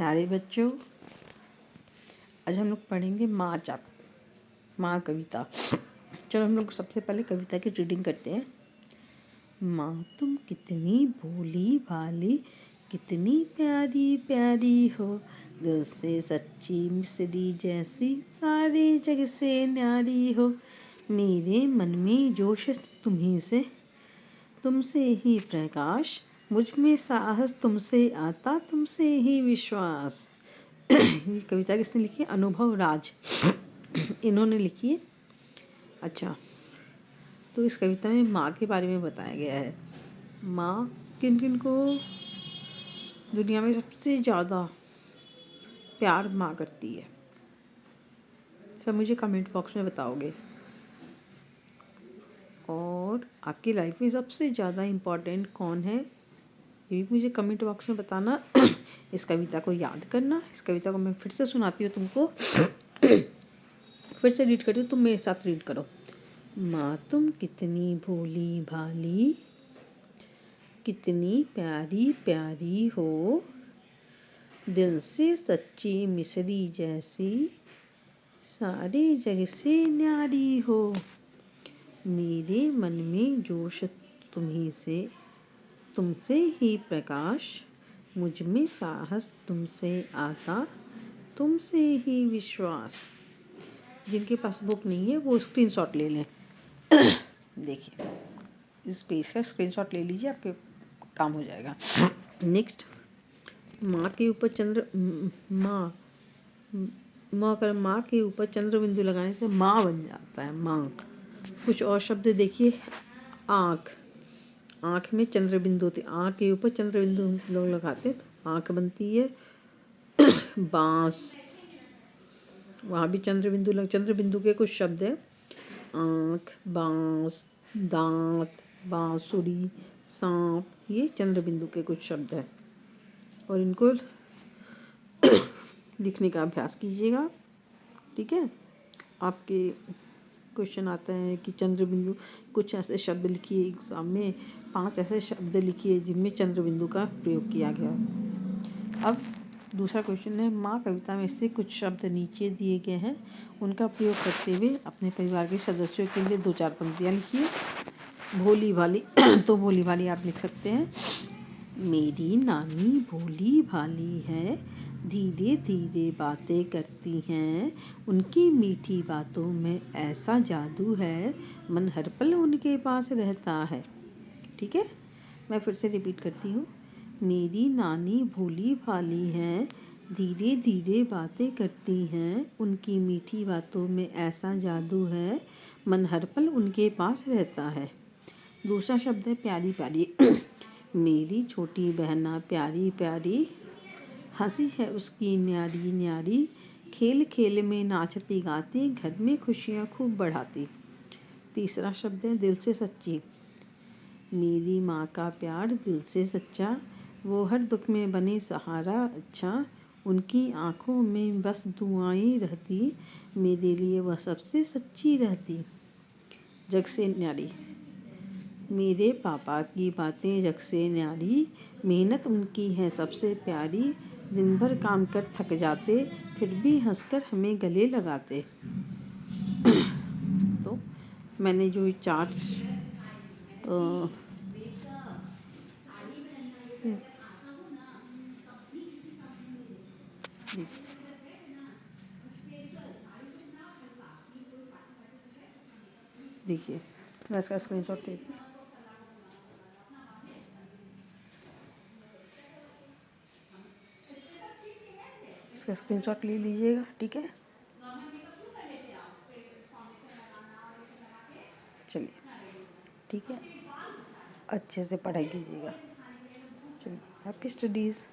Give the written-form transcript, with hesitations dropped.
प्यारे बच्चों, आज हम लोग पढ़ेंगे माँ कविता। चलो हम लोग सबसे पहले कविता की रीडिंग करते हैं। माँ तुम कितनी भोली भाली, कितनी प्यारी प्यारी हो, दिल से सच्ची मिसरी जैसी, सारे जग से न्यारी हो। मेरे मन में जोश तुम्ही से, तुमसे ही प्रकाश, मुझ में साहस तुमसे आता, तुमसे ही विश्वास। ये कविता किसने लिखी है? अनुभव राज इन्होंने लिखी है। अच्छा, तो इस कविता में माँ के बारे में बताया गया है। माँ किन किन को दुनिया में सबसे ज़्यादा प्यार माँ करती है, सब मुझे कमेंट बॉक्स में बताओगे। और आपकी लाइफ में सबसे ज़्यादा इम्पोर्टेंट कौन है, ये भी मुझे कमेंट बॉक्स में बताना। इस कविता को याद करना। इस कविता को मैं फिर से सुनाती हूँ तुमको। फिर से रीड करती हूँ, तुम मेरे साथ रीड करो। माँ तुम कितनी भोली भाली, कितनी प्यारी प्यारी हो, दिल से सच्ची मिसरी जैसी, सारे जग से न्यारी हो। मेरे मन में जोश तुम्ही से, तुमसे ही प्रकाश, मुझ में साहस तुमसे आता, तुमसे ही विश्वास। जिनके पास बुक नहीं है वो स्क्रीनशॉट ले लें। देखिए, इस पेज का स्क्रीनशॉट ले लीजिए, आपके काम हो जाएगा। नेक्स्ट, माँ के ऊपर माँ के ऊपर चंद्र बिंदु लगाने से माँ बन जाता है, माँ। कुछ और शब्द देखिए। आँख में चंद्र बिंदु होते, आँख के ऊपर चंद्र बिंदु लोग लगाते हैं तो आँख बनती है। बाँस, वहाँ भी चंद्र बिंदु के कुछ शब्द हैं। आँख, बाँस, दांत, बांसुरी, सांप, ये चंद्र बिंदु के कुछ शब्द हैं और इनको लिखने का अभ्यास कीजिएगा। ठीक है, आपके क्वेश्चन आता है कि चंद्र बिंदु, कुछ ऐसे शब्द लिखिए एग्जाम में, 5 ऐसे शब्द लिखिए जिनमें चंद्र बिंदु का प्रयोग किया गया। अब दूसरा क्वेश्चन है, माँ कविता में से कुछ शब्द नीचे दिए गए हैं, उनका प्रयोग करते हुए अपने परिवार के सदस्यों के लिए 2-4 पंक्तियाँ लिखिए। भोली भाली तो भोली भाली आप लिख सकते हैं। मेरी नानी भोली भाली है, धीरे धीरे बातें करती हैं, उनकी मीठी बातों में ऐसा जादू है, मन हर पल उनके पास रहता है। ठीक है, मैं फिर से रिपीट करती हूँ। मेरी नानी भोली भाली हैं, धीरे धीरे बातें करती हैं, उनकी मीठी बातों में ऐसा जादू है, मन हर पल उनके पास रहता है। दूसरा शब्द है प्यारी प्यारी। मेरी छोटी बहना प्यारी प्यारी, हंसी है उसकी न्यारी न्यारी, खेल खेल में नाचती गाती, घर में खुशियाँ खूब बढ़ाती। तीसरा शब्द है दिल से सच्ची। मेरी माँ का प्यार दिल से सच्चा, वो हर दुख में बने सहारा अच्छा, उनकी आँखों में बस दुआएं रहती, मेरे लिए वह सबसे सच्ची रहती। जग से न्यारी। मेरे पापा की बातें जग से न्यारी, मेहनत उनकी है सबसे प्यारी, दिन भर काम कर थक जाते, फिर भी हंसकर हमें गले लगाते। तो मैंने जो चार्ट देखिए, मैं इसका स्क्रीनशॉट लेती हूँ। इसका स्क्रीनशॉट ले लीजिएगा। ठीक है, चलिए, ठीक है, अच्छे से पढ़ाई कीजिएगा। चलिए, हैप्पी स्टडीज़।